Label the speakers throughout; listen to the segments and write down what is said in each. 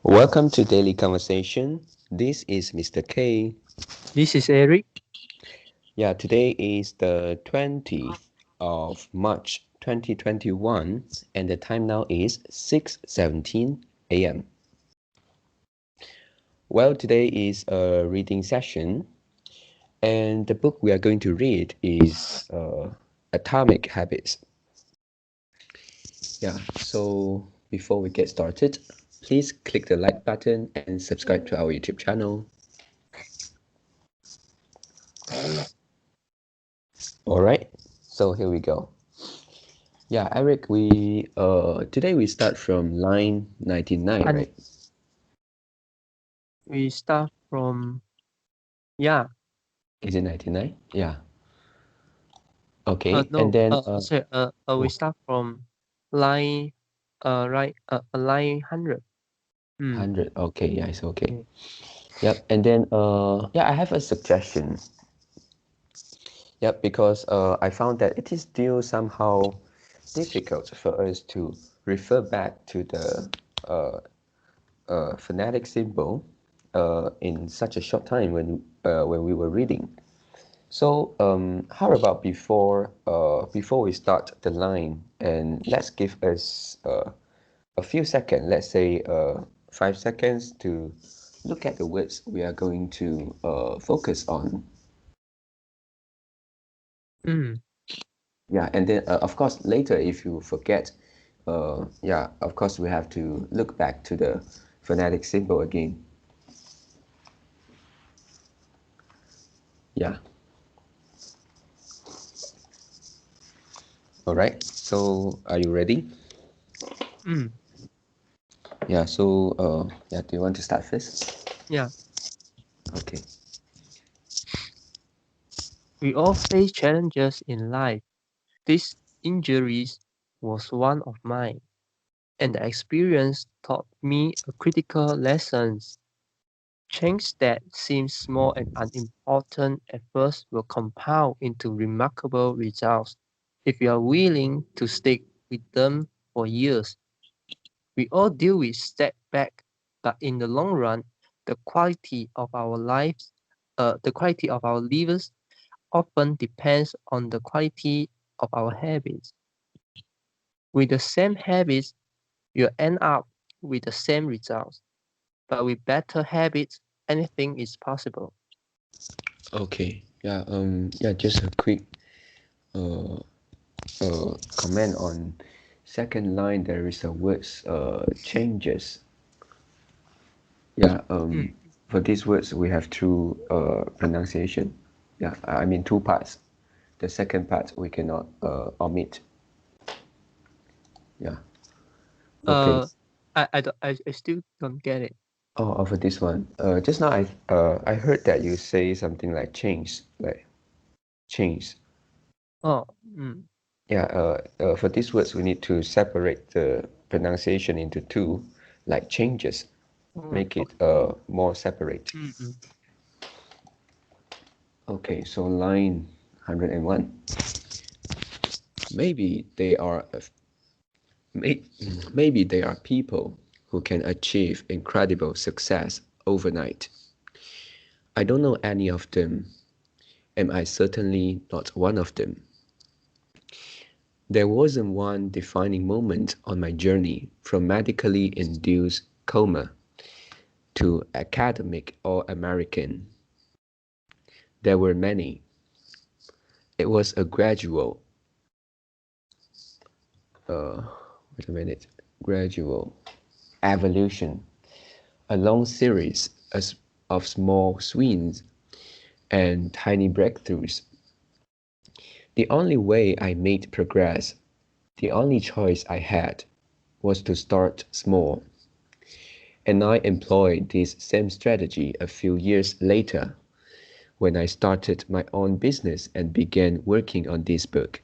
Speaker 1: Welcome to Daily Conversation. This is Mr. K.
Speaker 2: This is Eric.
Speaker 1: Yeah, today is the 20th of March 2021 and the time now is 6:17 a.m. Well, today is a reading session and the book we are going to read is Atomic Habits. Yeah, so before we get started, please click the like button and subscribe to our YouTube channel. All right, so here we go. Yeah, Eric, we today we start from line 99,
Speaker 2: And
Speaker 1: right?
Speaker 2: we start from, yeah,
Speaker 1: Is it 99? Yeah. Okay, and
Speaker 2: no,
Speaker 1: then
Speaker 2: sorry, we
Speaker 1: oh,
Speaker 2: start from line, line 100.
Speaker 1: 100. Okay, yeah, it's okay.
Speaker 2: Okay.
Speaker 1: Yep, and then yeah, I have a suggestion. Yep, because I found that it is still somehow difficult for us to refer back to the uh, phonetic symbol in such a short time when we were reading. So, how about before we start the line, and let's give us a few seconds, let's say 5 seconds to look at the words we are going to focus on.
Speaker 2: Mm.
Speaker 1: Yeah, and then of course later if you forget, yeah, of course we have to look back to the phonetic symbol again. Yeah. All right. So, are you ready?
Speaker 2: Mm.
Speaker 1: Yeah. So, yeah. Do you want to start first?
Speaker 2: Yeah,
Speaker 1: Okay.
Speaker 2: we all face challenges in life. This injuries was one of mine, and the experience taught me a critical lessons. Change that seems small and unimportant at first will compound into remarkable results if you are willing to stick with them for years. We all deal with setback, but in the long run, the quality of our lives, the quality of our lives often depends on the quality of our habits. With the same habits, you end up with the same results, but with better habits, anything is possible.
Speaker 1: Okay. Yeah. Yeah. Just a quick uh, comment on second line. There is a words changes. Yeah.
Speaker 2: Mm.
Speaker 1: For these words we have two pronunciation. Yeah. I mean two parts. The second part we cannot omit. Yeah. Okay.
Speaker 2: Uh, I still don't get it.
Speaker 1: For this one. Just now I heard that you say something like change, like change.
Speaker 2: Oh, mm,
Speaker 1: Yeah, for these words, we need to separate the pronunciation into two, like changes,
Speaker 2: oh,
Speaker 1: make it
Speaker 2: okay.
Speaker 1: more separate.
Speaker 2: Mm, mm.
Speaker 1: Okay, so line 101. Maybe they are, may, maybe they are people who can achieve incredible success overnight. I don't know any of them, and I certainly not one of them. There wasn't one defining moment on my journey from medically induced coma to academic or American. There were many. It was a gradual, uh, wait a minute, gradual evolution, a long series of small swings and tiny breakthroughs. The only way I made progress, the only choice I had, was to start small. And I employed this same strategy a few years later when I started my own business and began working on this book.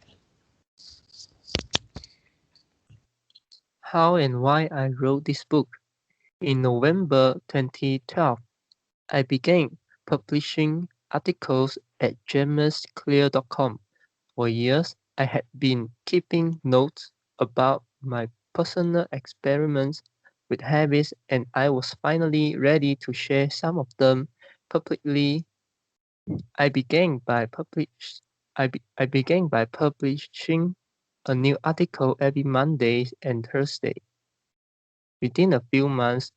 Speaker 2: How and why I wrote this book. In November 2012, I began publishing articles at jamersclear.com. For years, I had been keeping notes about my personal experiments, with habits, and I was finally ready to share some of them publicly. I began by I began by publishing a new article every Monday and Thursday. Within a few months,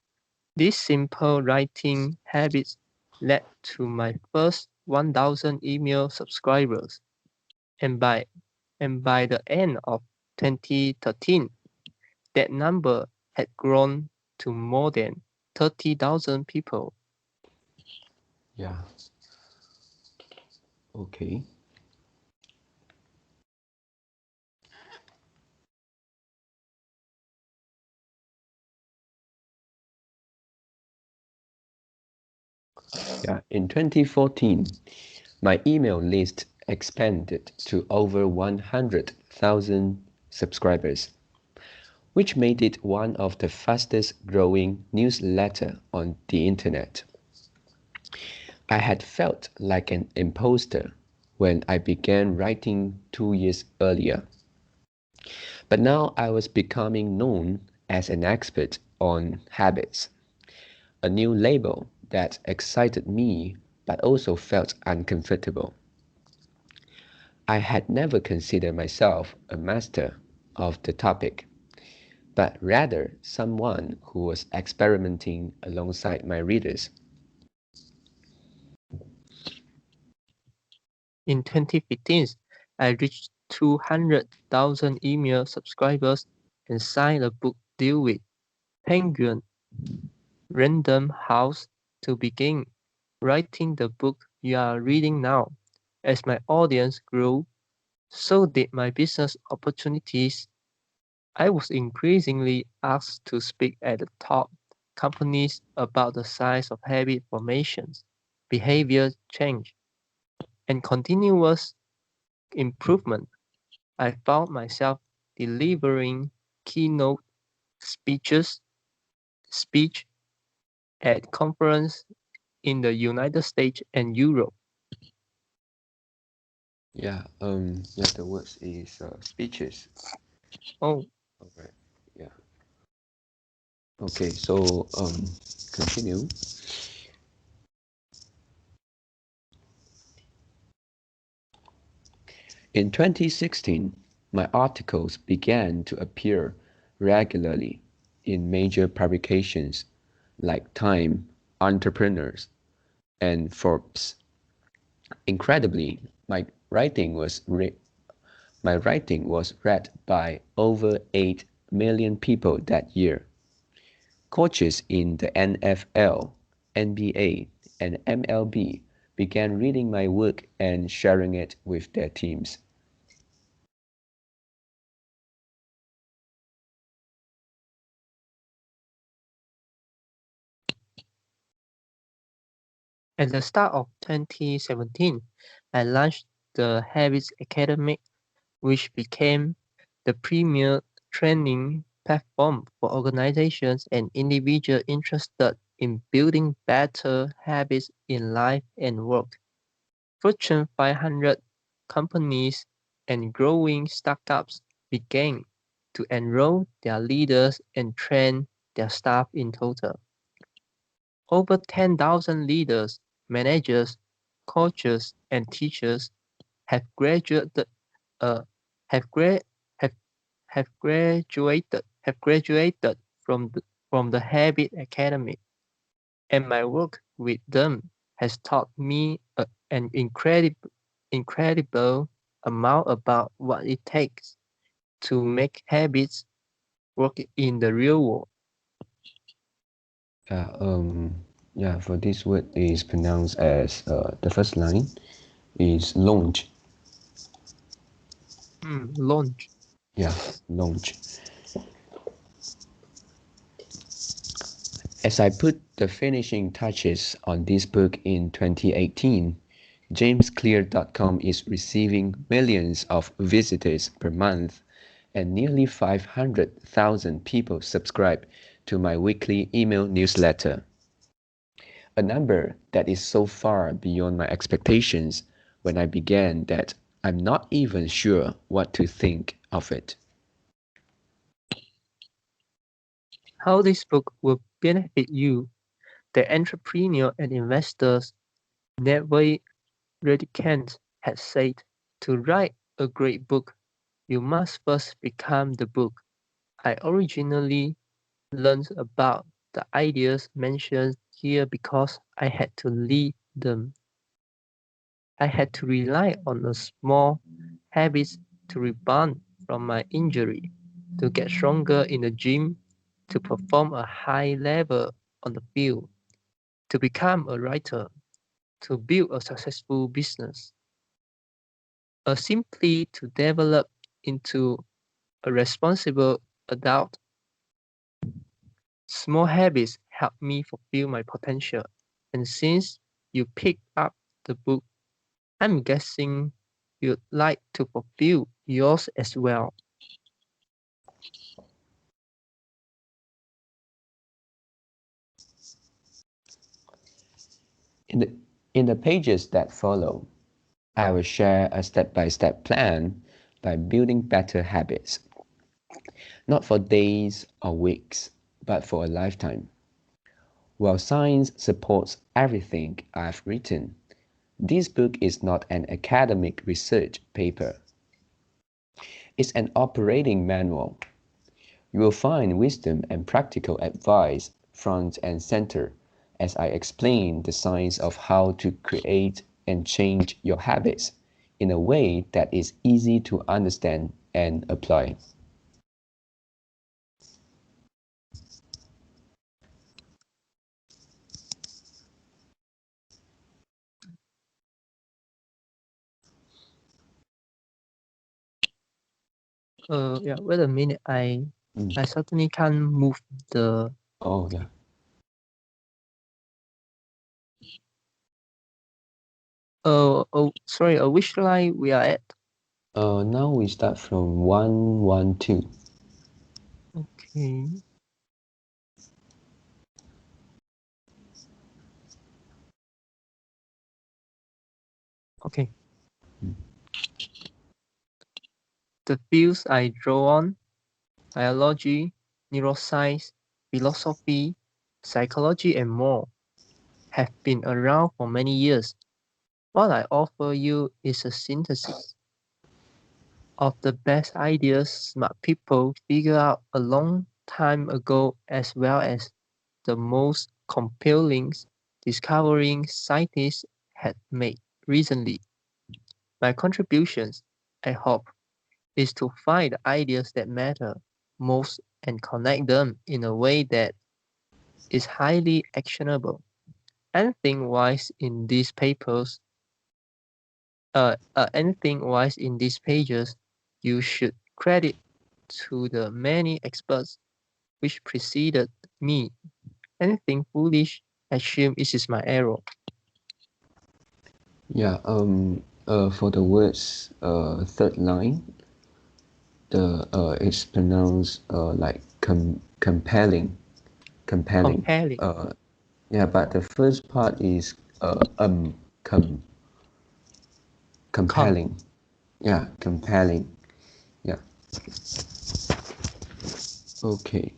Speaker 2: these simple writing habits led to my first 1,000 email subscribers, and by the end of 2013, that number had grown to more than 30,000 people.
Speaker 1: Yeah. Okay. Yeah. In 2014, my email list expanded to over 100,000 subscribers, which made it one of the fastest growing newsletters on the internet. I had felt like an imposter when I began writing 2 years earlier, but now I was becoming known as an expert on habits, a new label that excited me but also felt uncomfortable. I had never considered myself a master of the topic, but rather someone who was experimenting alongside my readers.
Speaker 2: In 2015, I reached 200,000 email subscribers and signed a book deal with Penguin Random House to begin writing the book you are reading now. As my audience grew, so did my business opportunities. I was increasingly asked to speak at the top companies about the science of habit formations, behavior change, and continuous improvement. I found myself delivering keynote speeches speech at conferences in the United States and Europe.
Speaker 1: Yeah, the words is speeches.
Speaker 2: Oh,
Speaker 1: Alright, yeah. Okay, so continue. In 2016, my articles began to appear regularly in major publications like Time, Entrepreneurs, and Forbes. Incredibly, my writing was read by over 8 million people that year. Coaches in the NFL, NBA, and MLB began reading my work and sharing it with their teams.
Speaker 2: at the start of 2017, I launched the Habits Academy, which became the premier training platform for organizations and individuals interested in building better habits in life and work. Fortune 500 companies and growing startups began to enroll their leaders and train their staff in total. Over 10,000 leaders, managers, coaches, and teachers have graduated uh, have, gra- have, have graduated from the Habit Academy, and my work with them has taught me an incredible amount about what it takes to make habits work in the real world.
Speaker 1: Yeah, for this word is pronounced as the first line is launch.
Speaker 2: Launch.
Speaker 1: Yeah, launch. As I put the finishing touches on this book in 2018, jamesclear.com is receiving millions of visitors per month and nearly 500,000 people subscribe to my weekly email newsletter. A number that is so far beyond my expectations when I began that I'm not even sure what to think of it.
Speaker 2: how this book will benefit you. The entrepreneur and investors Never Redicant had said, to write a great book, you must first become the book. I originally learned about the ideas mentioned here because I had to lead them. I had to rely on a small habits to rebound from my injury, to get stronger in the gym, to perform a high level on the field, to become a writer, to build a successful business, or simply to develop into a responsible adult. Small habits help me fulfill my potential. And since you picked up the book, I'm guessing you'd like to fulfill yours as well.
Speaker 1: In the pages that follow, I will share a step-by-step plan by building better habits, not for days or weeks, but for a lifetime. While science supports everything I've written, this book is not an academic research paper. It's an operating manual. You will find wisdom and practical advice front and center as I explain the science of how to create and change your habits in a way that is easy to understand and apply.
Speaker 2: Yeah, wait a minute. I certainly can't move the.
Speaker 1: Oh, yeah.
Speaker 2: Sorry. Which line we are at?
Speaker 1: Now we start from 112.
Speaker 2: Okay. Okay. The fields I draw on: biology, neuroscience, philosophy, psychology, and more, have been around for many years. What I offer you is a synthesis of the best ideas smart people figured out a long time ago, as well as the most compelling discoveries scientists had made recently. My contributions, I hope, is to find the ideas that matter most and connect them in a way that is highly actionable. Anything wise in these papers, anything wise in these pages, you should credit to the many experts which preceded me. Anything foolish, assume it is my error.
Speaker 1: Yeah, for the words third line, it's pronounced like compelling.
Speaker 2: Compelling.
Speaker 1: Yeah, but the first part is com
Speaker 2: Com.
Speaker 1: compelling. Yeah, compelling. Yeah. Okay.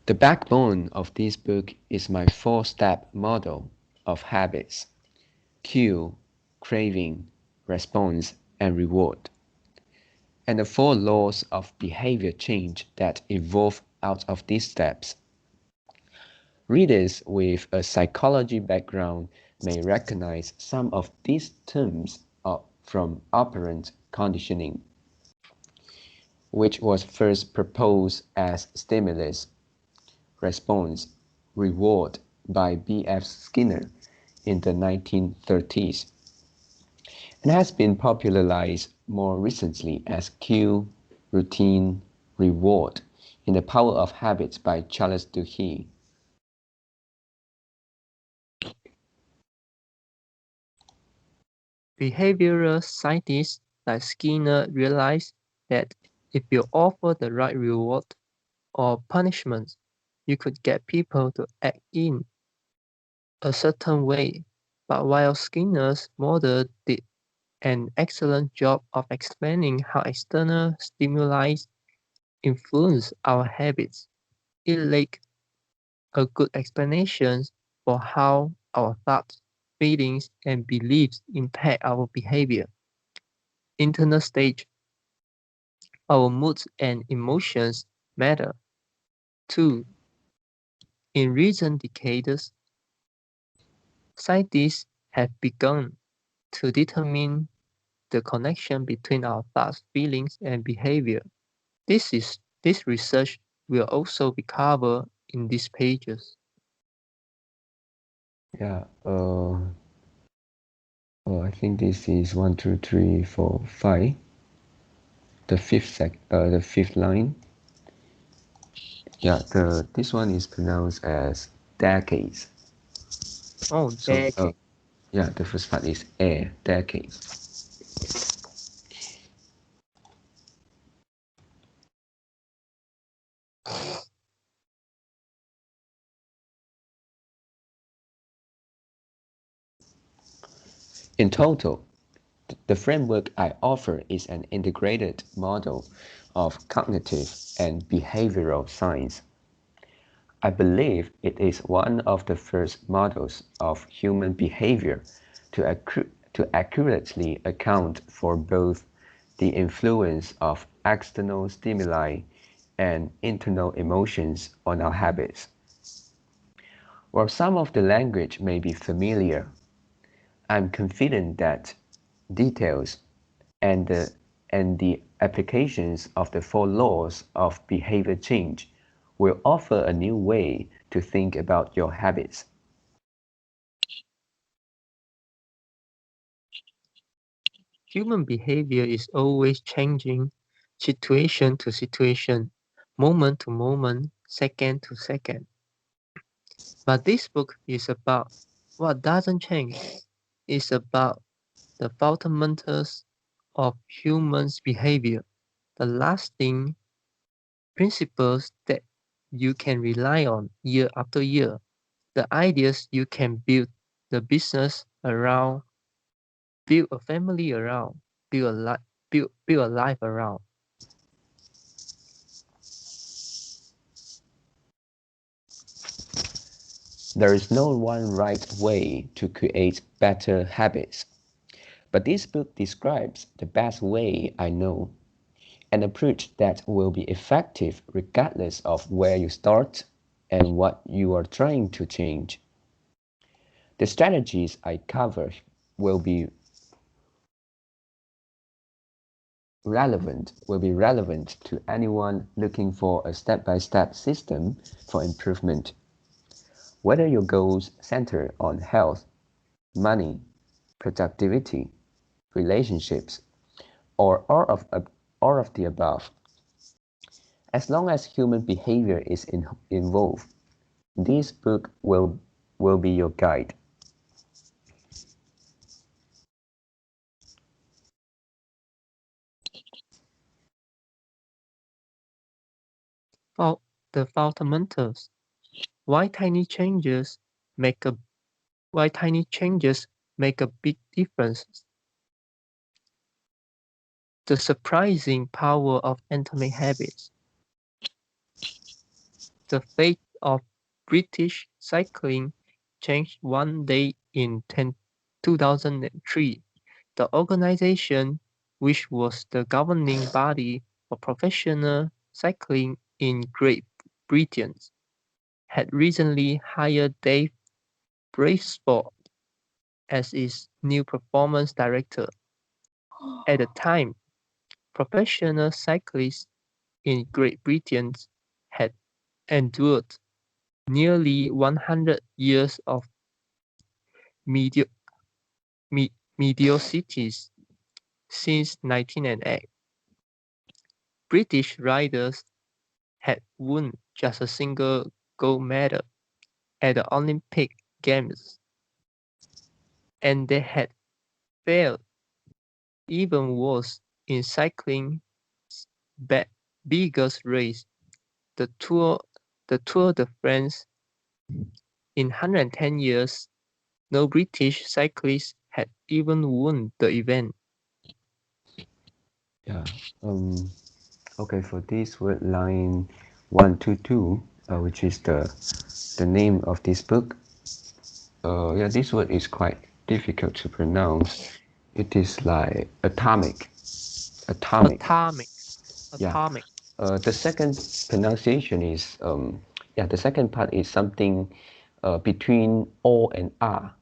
Speaker 1: The backbone of this book is my four-step model of habits: cue, craving, response, and reward, and the four laws of behavior change that evolve out of these steps. Readers with a psychology background may recognize some of these terms from operant conditioning, which was first proposed as stimulus, response, reward by B.F. Skinner in the 1930s, and has been popularized more recently as cue, routine, reward in The Power of Habits by Charles Duhigg.
Speaker 2: Behavioral scientists like Skinner realized that if you offer the right reward or punishment, you could get people to act in. a certain way. But while Skinner's model did an excellent job of explaining how external stimuli influence our habits, it lacked a good explanation for how our thoughts, feelings, and beliefs impact our behavior. Internal state, our moods and emotions matter. 2. In recent decades, scientists have begun to determine the connection between our thoughts, feelings, and behavior. This research will also be covered in these pages.
Speaker 1: Yeah. I think this is 1, 2, 3, 4, 5. The fifth line. Yeah. This one is pronounced as decades.
Speaker 2: Oh,
Speaker 1: So
Speaker 2: decade.
Speaker 1: yeah, the first part is air, decades. In total, the framework I offer is an integrated model of cognitive and behavioral science. I believe it is one of the first models of human behavior to accurately account for both the influence of external stimuli and internal emotions on our habits. While some of the language may be familiar, I'm confident that details and the applications of the four laws of behavior change will offer a new way to think about your habits.
Speaker 2: Human behavior is always changing, situation to situation, moment to moment, second to second. But this book is about what doesn't change. It's about the fundamentals of humans' behavior, the lasting principles that you can rely on year after year, the ideas you can build the business around, build a family around, build a life around.
Speaker 1: There is no one right way to create better habits, but this book describes the best way I know, an approach that will be effective regardless of where you start and what you are trying to change. The strategies I cover will be relevant to anyone looking for a step-by-step system for improvement. Whether your goals center on health, money, productivity, relationships, or all of the above, as long as human behavior is involved, this book will be your guide.
Speaker 2: The fundamentals. Why tiny changes make a why tiny changes make a big difference. The surprising power of atomic habits. The fate of British cycling changed one day in 2003. The organization, which was the governing body for professional cycling in Great Britain, had recently hired Dave Brailsford as its new performance director. At the time, professional cyclists in Great Britain had endured nearly 100 years of medio- mediocrity since 1908. British riders had won just a single gold medal at the Olympic Games, and they had failed even worse in cycling's biggest race, the Tour de France. In 110 years, no British cyclist had even won the event.
Speaker 1: Yeah. Okay, for this word line 122, which is the name of this book. Yeah, this word is quite difficult to pronounce. It is like atomic. Atomic.
Speaker 2: Atomic.
Speaker 1: Yeah.
Speaker 2: Atomic.
Speaker 1: The second pronunciation is yeah. The second part is something between O and R.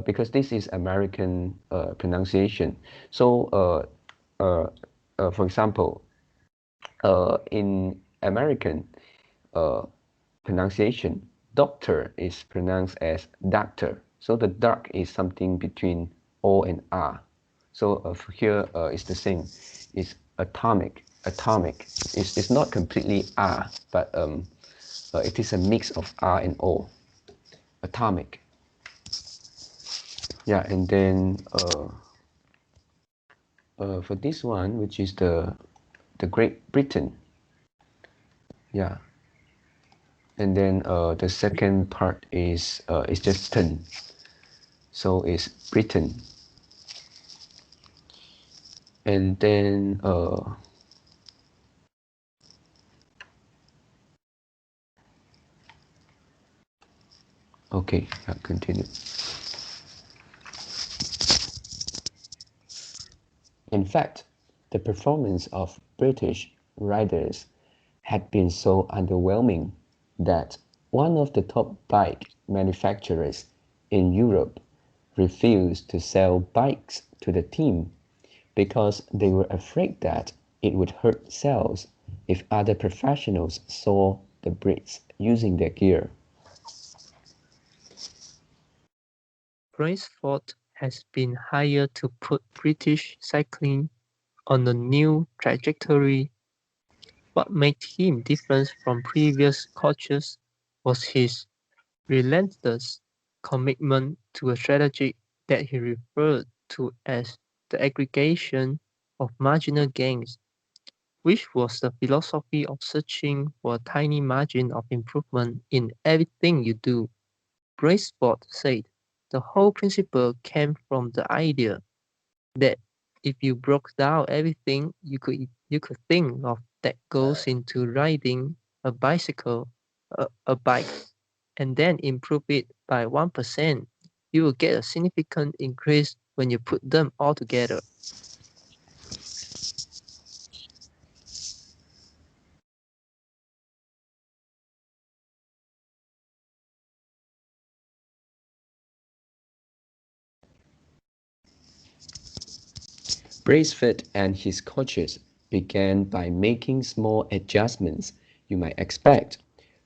Speaker 1: Because this is American pronunciation. So, for example, in American pronunciation, doctor is pronounced as doctor. So the dark is something between O and R. So here it's the same. It's atomic. Atomic. It's not completely R, but it is a mix of R and O. Atomic. Yeah, and then for this one, which is the Great Britain. Yeah, and then the second part is just ten, so it's Britain, and then okay, I'll continue. In fact, the performance of British riders had been so underwhelming that one of the top bike manufacturers in Europe refused to sell bikes to the team because they were afraid that it would hurt sales if other professionals saw the Brits using their gear.
Speaker 2: Brailsford has been hired to put British cycling on a new trajectory. What made him different from previous coaches was his relentless commitment to a strategy that he referred to as the aggregation of marginal gains, which was the philosophy of searching for a tiny margin of improvement in everything you do. Brailsford said the whole principle came from the idea that if you broke down everything you could think of that goes into riding a bicycle, a bike, and then improve it by 1%, you will get a significant increase when you put them all together.
Speaker 1: Bracefield and his coaches began by making small adjustments you might expect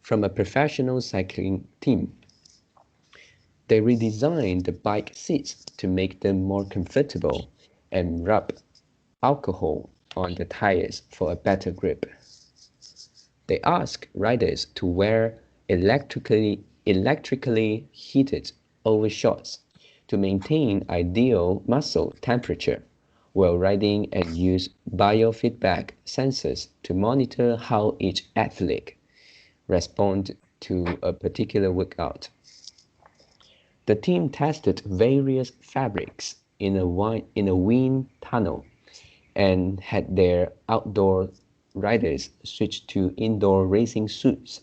Speaker 1: from a professional cycling team. They redesigned the bike seats to make them more comfortable and rub alcohol on the tires for a better grip. They asked riders to wear electrically heated overshorts to maintain ideal muscle temperature while riding and use biofeedback sensors to monitor how each athlete responded to a particular workout. The team tested various fabrics in a wind tunnel and had their outdoor riders switch to indoor racing suits,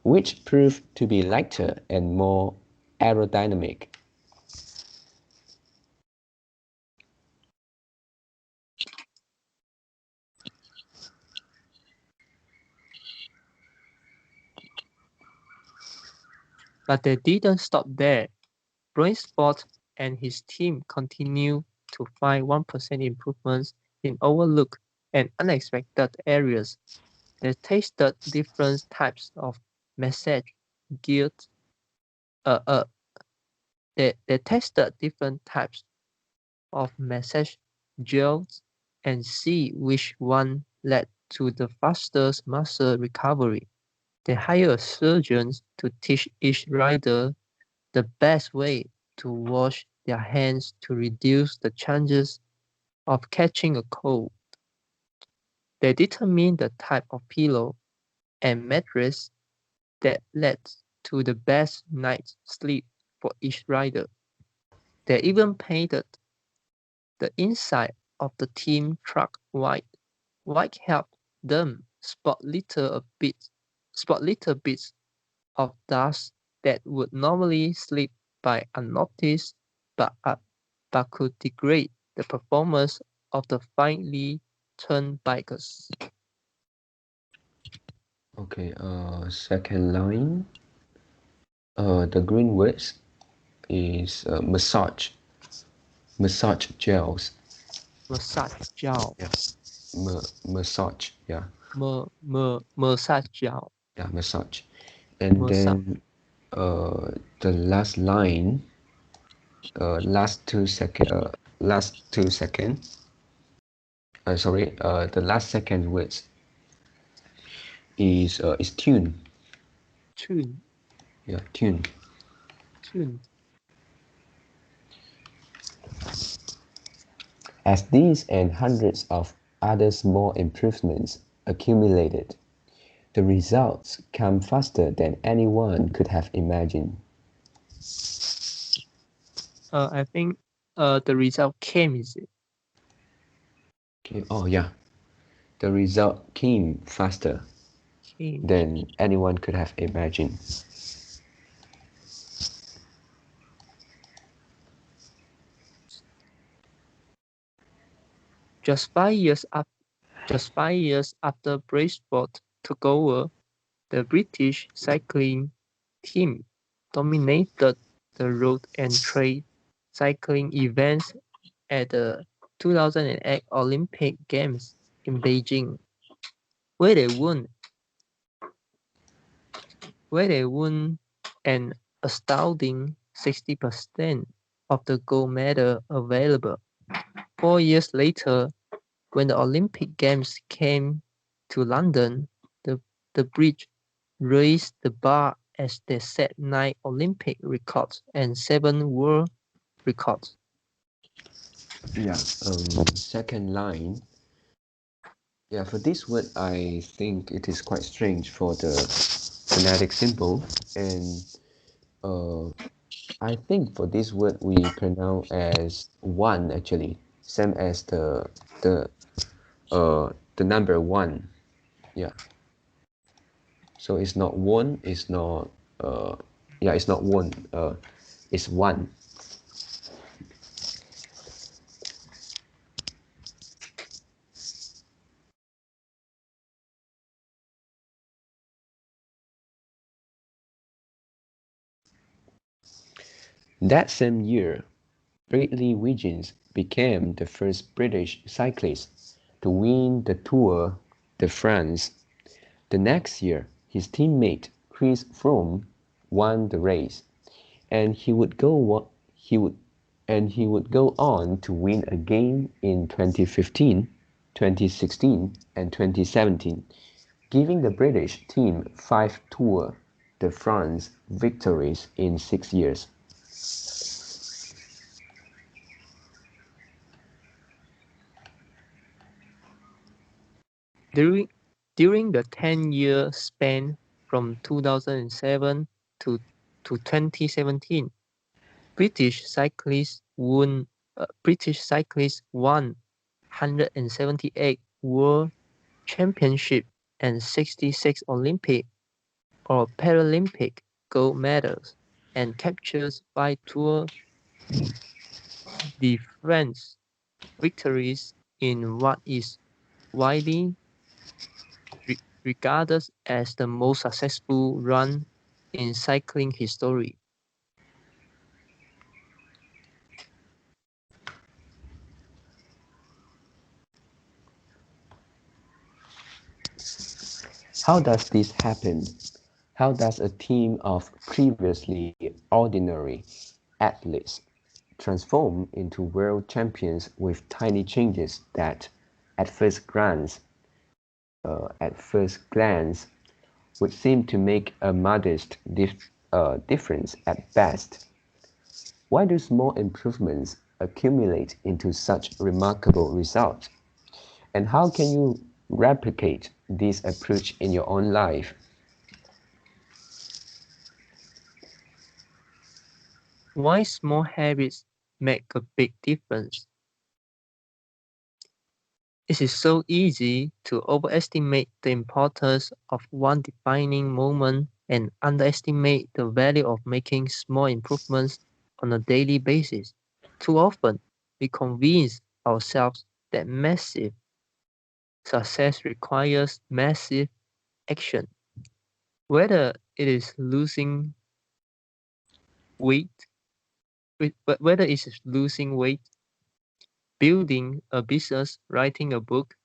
Speaker 1: which proved to be lighter and more aerodynamic.
Speaker 2: But they didn't stop there. Brailsford and his team continued to find 1% improvements in overlooked and unexpected areas. They tested different types of massage gears. Uh, uh, they tested different types of massage gels and see which one led to the fastest muscle recovery. They hired surgeons to teach each rider the best way to wash their hands to reduce the chances of catching a cold. They determined the type of pillow and mattress that led to the best night's sleep for each rider. They even painted the inside of the team truck white. White helped them spot little bits of dust that would normally slip by unnoticed but could degrade the performance of the finely turned bikers.
Speaker 1: Okay, second line. The green words is massage gels.
Speaker 2: Massage gel,
Speaker 1: Yeah, massage. Yeah,
Speaker 2: massage gel,
Speaker 1: yeah, massage. And
Speaker 2: massage.
Speaker 1: then the last line, last 2 second. Sorry, the last second words is tune.
Speaker 2: Tune,
Speaker 1: Yeah, tune.
Speaker 2: tune.
Speaker 1: As these and hundreds of other small improvements accumulated, the results come faster than anyone could have imagined.
Speaker 2: I think the result came easy.
Speaker 1: Okay. Oh yeah, the result came faster
Speaker 2: Came.
Speaker 1: than anyone could have imagined.
Speaker 2: Just 5 years after Braceforth took over, the British cycling team dominated the road and track cycling events at the 2008 Olympic Games in Beijing, where they won an astounding 60% of the gold medal available. 4 years later, when the Olympic Games came to London, the, the British raised the bar as they set 9 Olympic records and 7 world records.
Speaker 1: Yeah. Second line. Yeah, for this word, I think it is quite strange for the phonetic symbol, and uh, I think for this word we pronounce as one actually, same as the the number one. Yeah. So it's not one, it's not yeah, it's not one, it's one. That same year, Bradley Wiggins became the first British cyclist to win the Tour de France. The next year, his teammate Chris Froome won the race, and he would go on to win again in 2015, 2016, and 2017, giving the British team 5 Tour de France victories in 6 years.
Speaker 2: During the 10-year span from 2007 to 2017, British cyclists won 178 World Championships and 66 Olympic or Paralympic gold medals, and captured 5 Tour de France victories in what is widely regarded as the most successful run in cycling history.
Speaker 1: How does this happen? How does a team of previously ordinary athletes transform into world champions with tiny changes that, at first glance, would seem to make a modest difference at best? Why do small improvements accumulate into such remarkable results? And how can you replicate this approach in your own life?
Speaker 2: Why small habits make a big difference? It is so easy to overestimate the importance of one defining moment and underestimate the value of making small improvements on a daily basis. Too often, we convince ourselves that massive success requires massive action, whether it is losing weight, whether it is losing weight, building a business, writing a book,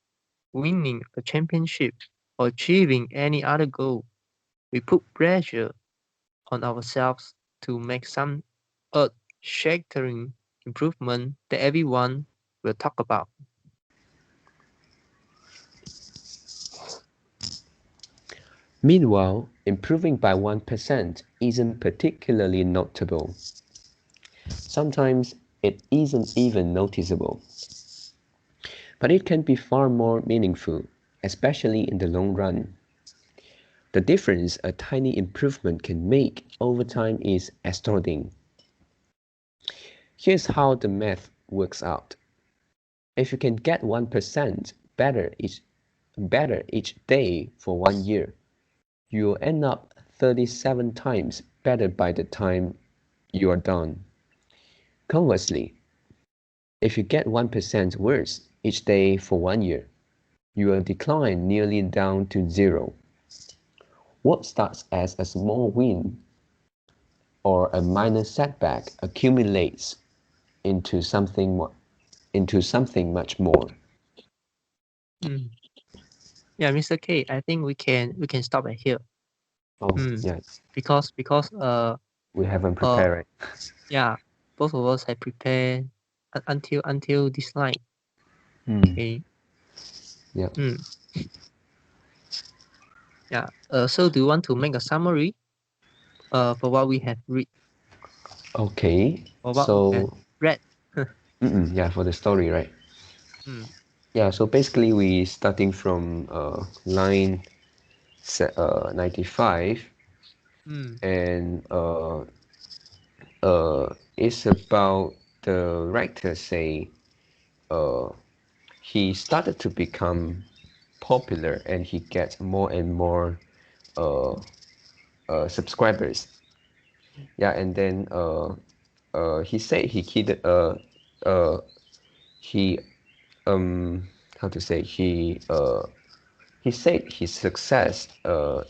Speaker 2: winning a championship, or achieving any other goal. We put pressure on ourselves to make some earth-shattering improvement that everyone will talk about.
Speaker 1: Meanwhile, improving by 1% isn't particularly notable. Sometimes it isn't even noticeable. But it can be far more meaningful, especially in the long run. The difference a tiny improvement can make over time is astounding. Here's how the math works out. If you can get 1% better each day for 1 year, you'll end up 37 times better by the time you are done. Conversely, if you get 1% worse each day for 1 year, you will decline nearly down to zero. What starts as a small win or a minor setback accumulates into something much more.
Speaker 2: Mm. Yeah, Mr. K, I think we can stop at here.
Speaker 1: Oh,
Speaker 2: Mm.
Speaker 1: yeah,
Speaker 2: Because
Speaker 1: we haven't
Speaker 2: uh
Speaker 1: prepared it.
Speaker 2: yeah, both of us have prepared until this line.
Speaker 1: Mm,
Speaker 2: Okay.
Speaker 1: yeah.
Speaker 2: Mm. Yeah. So do you want to make a summary for what we have read
Speaker 1: Okay.
Speaker 2: or what we have
Speaker 1: So,
Speaker 2: read?
Speaker 1: yeah, for the story, right?
Speaker 2: Mm.
Speaker 1: Yeah. So basically, we starting from line 95,
Speaker 2: Mm.
Speaker 1: and it's about the writer say uh, he started to become popular and he gets more and more uh, subscribers. Yeah, and then he said uh, he how to say he said his success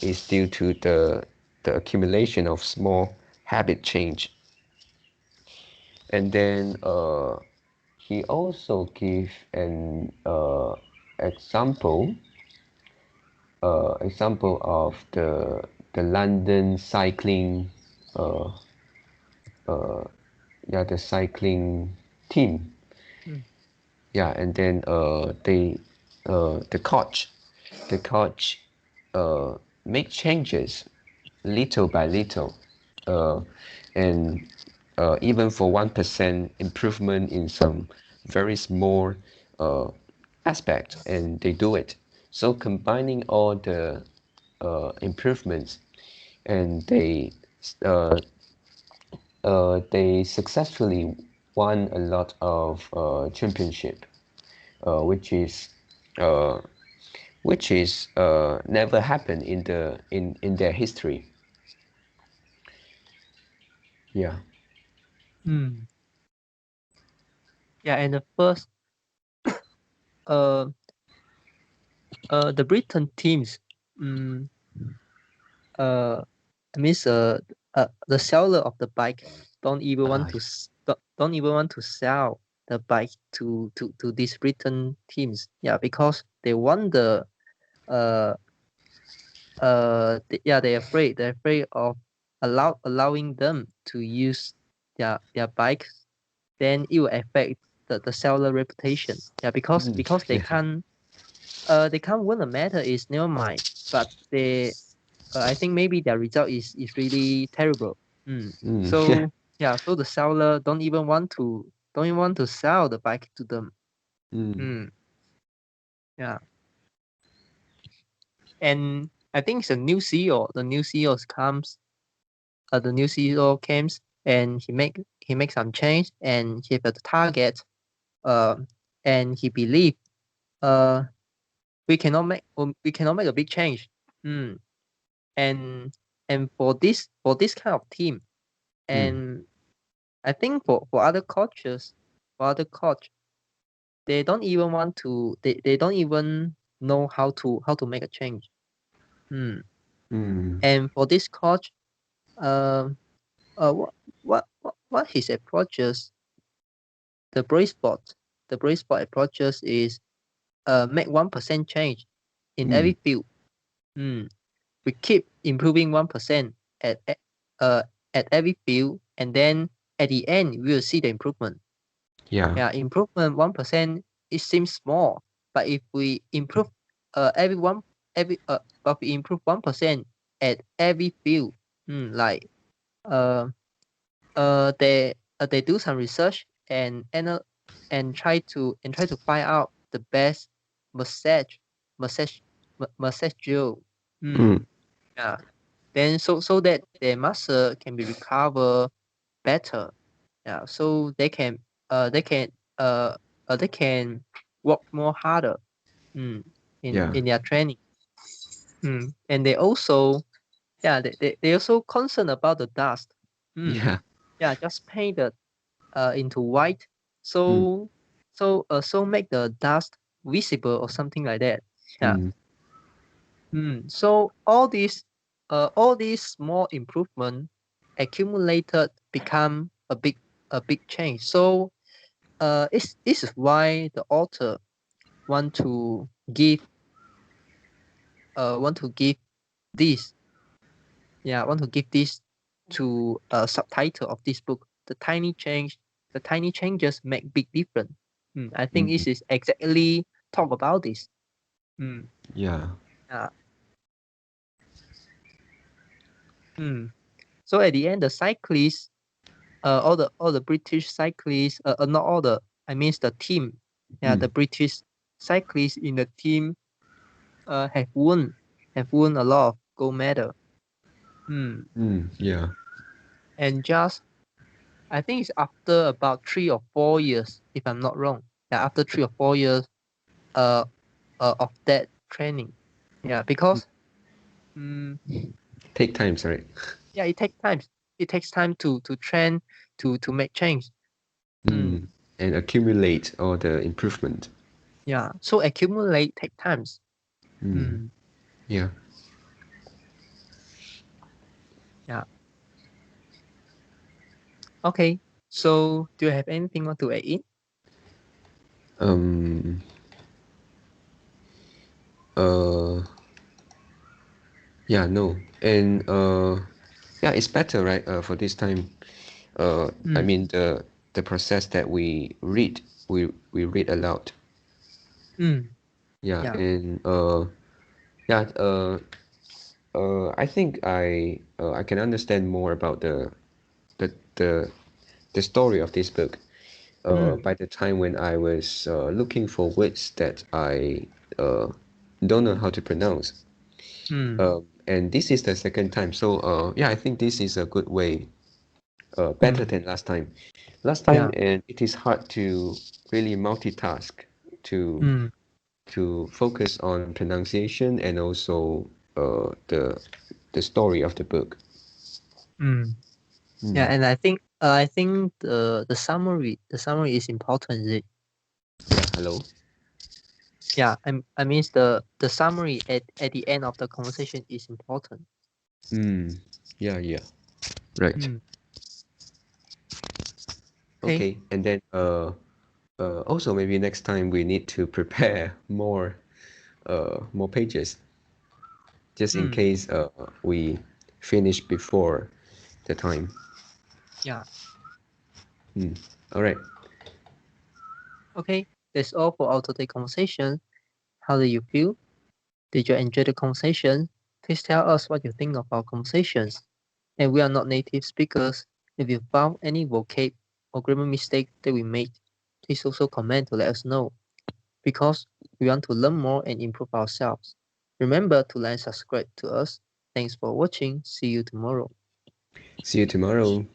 Speaker 1: is due to the accumulation of small habit change, and then he also give an example example of the London cycling uh, yeah, the cycling team.
Speaker 2: Mm.
Speaker 1: Yeah, and then the coach uh, make changes little by little, uh, and even for 1% improvement in some very small uh, aspect, and they do it. So combining all the improvements, and uh, they successfully won a lot of championship, uh, which is uh, never happened in their history. Yeah.
Speaker 2: Mm. Yeah, and the first uh the Britain teams mm, uh means the seller of the bike don't even want
Speaker 1: Ah,
Speaker 2: to don't even want to sell the bike to these Britain teams. Yeah, because they want the uh yeah, they're afraid of allowing them to use their bikes, then it will affect the seller reputation. Yeah, because
Speaker 1: yeah.
Speaker 2: they can't win a medal is never mind, but they I think maybe their result is really terrible. Mm.
Speaker 1: Yeah.
Speaker 2: So yeah, so the seller don't even want to sell the bike to them.
Speaker 1: Mm.
Speaker 2: Mm. Yeah, and I think it's a new CEO. The new CEO comes. The new CEO comes. and he make some change, and he have a target, and he believe uh we cannot make a big change. Mm. And for this kind of team,
Speaker 1: Mm.
Speaker 2: and I think for other coaches, they don't even want to, they don't even know how to make a change. Mm.
Speaker 1: Mm.
Speaker 2: And for this coach, um what his approaches, the brace spot approaches is make 1% change in
Speaker 1: Mm.
Speaker 2: every field. Mm. We keep improving 1% uh at every field, and then at the end we will see the improvement.
Speaker 1: Yeah.
Speaker 2: Yeah, improvement 1%, it seems small, but if we improve every one every but we improve 1% at every field, like uh they do some research and try to find out the best massage massage massage drill.
Speaker 1: Mm.
Speaker 2: Yeah. Then so that their muscle can be recover better. Yeah. So uh they can work more harder. Mm,
Speaker 1: Yeah.
Speaker 2: in their training. And they also, yeah, they also concerned about the dust. Mm,
Speaker 1: Yeah.
Speaker 2: yeah, just paint it into white,
Speaker 1: Mm.
Speaker 2: so so make the dust visible or something like that. Yeah.
Speaker 1: Mm.
Speaker 2: So all these small improvement accumulated become a big change. So this is why the author want to give want to give this, yeah, want to give this to a subtitle of this book. The tiny changes make big difference. I think
Speaker 1: Mm.
Speaker 2: this is exactly talk about this. Mm,
Speaker 1: Yeah.
Speaker 2: yeah. Mm. So at the end, the cyclists, all the British cyclists, not all the, I mean the team, yeah,
Speaker 1: Mm.
Speaker 2: the British cyclists in the team, have won a lot of gold medal. Mm.
Speaker 1: Mm. Yeah.
Speaker 2: And just, I think it's after about 3 or 4 years, if I'm not wrong. Yeah, after 3 or 4 years, uh, of that training. Yeah,
Speaker 1: Mm.
Speaker 2: because
Speaker 1: Take times, right?
Speaker 2: yeah, it takes time. It takes time to train, to make change. Mm.
Speaker 1: Mm. And accumulate all the improvement.
Speaker 2: Yeah, so accumulate take times.
Speaker 1: Mm.
Speaker 2: Mm.
Speaker 1: Yeah.
Speaker 2: Yeah. Okay. So do you have anything want to add in?
Speaker 1: Um. Uh. Yeah. No. And yeah, it's better, right? For this time. I
Speaker 2: Mm.
Speaker 1: mean the process that we read aloud.
Speaker 2: Mm.
Speaker 1: Yeah.
Speaker 2: Yeah.
Speaker 1: And yeah. I think I can understand more about the the the story of this book.
Speaker 2: Mm.
Speaker 1: By the time when I was looking for words that I uh, don't know how to pronounce.
Speaker 2: Mm.
Speaker 1: And this is the second time. So yeah, I think this is a good way, better
Speaker 2: Mm.
Speaker 1: than last time. Last time,
Speaker 2: Yeah.
Speaker 1: and it is hard to really multitask to
Speaker 2: Mm.
Speaker 1: focus on pronunciation and also the story of the book.
Speaker 2: Mm. Yeah,
Speaker 1: Mm.
Speaker 2: and I think the summary is important. Is it?
Speaker 1: Yeah, hello.
Speaker 2: Yeah, I mean the summary at the end of the conversation is important.
Speaker 1: Mm. Yeah, yeah. Right.
Speaker 2: Mm. Okay.
Speaker 1: Okay, and then also maybe next time we need to prepare more pages just in
Speaker 2: Mm.
Speaker 1: case we finish before the time.
Speaker 2: Yeah.
Speaker 1: Hmm. All right.
Speaker 2: Okay. That's all for our today conversation. How do you feel? Did you enjoy the conversation? Please tell us what you think of our conversations. And we are not native speakers. If you found any vocab or grammar mistake that we made, please also comment to let us know, because we want to learn more and improve ourselves. Remember to like and subscribe to us. Thanks for watching. See you tomorrow.
Speaker 1: See you tomorrow.